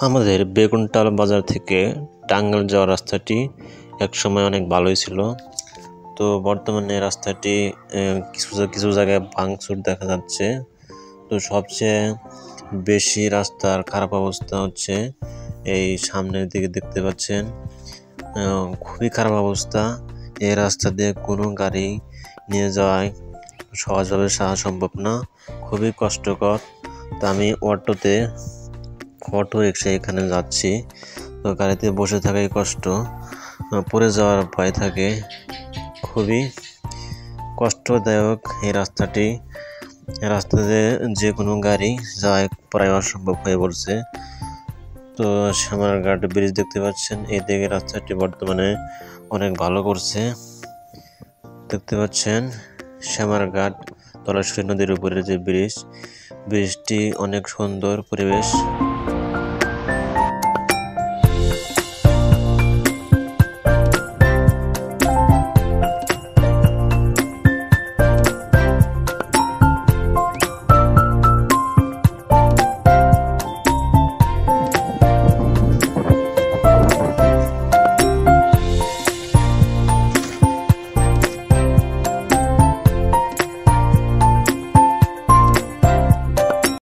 আমাদের বেগুনটাল বাজার থেকে টাঙ্গাইল যাওয়ার রাস্তাটি একসময় অনেক ভালোই ছিল। তো বর্তমানে রাস্তাটি কিছু কিছু জায়গায় ভাঙচুর দেখা যাচ্ছে। তো সবচেয়ে বেশি রাস্তার খারাপ অবস্থা হচ্ছে এই সামনের দিকে দেখতে পাচ্ছেন, খুবই খারাপ অবস্থা। এই রাস্তা দিয়ে কোনো গাড়ি নিয়ে যাওয়ায় সহজভাবে যাওয়া সম্ভব না, খুবই কষ্টকর। তো আমি অটো রিক্সা এখানে যাচ্ছি। তো গাড়িতে বসে থাকাই কষ্ট, পড়ে যাওয়ার ভয় থাকে। খুবই কষ্টদায়ক এই রাস্তাটি। রাস্তাতে যে কোনো গাড়ি যাওয়া প্রায় অসম্ভব হয়ে পড়ছে। তো শ্যামারঘাট ব্রিজ দেখতে পাচ্ছেন, এই দিকে রাস্তাটি বর্তমানে অনেক ভালো করছে। দেখতে পাচ্ছেন শ্যামারঘাট ধলেশ্বরী নদীর উপরে যে ব্রিজটি অনেক সুন্দর পরিবেশ।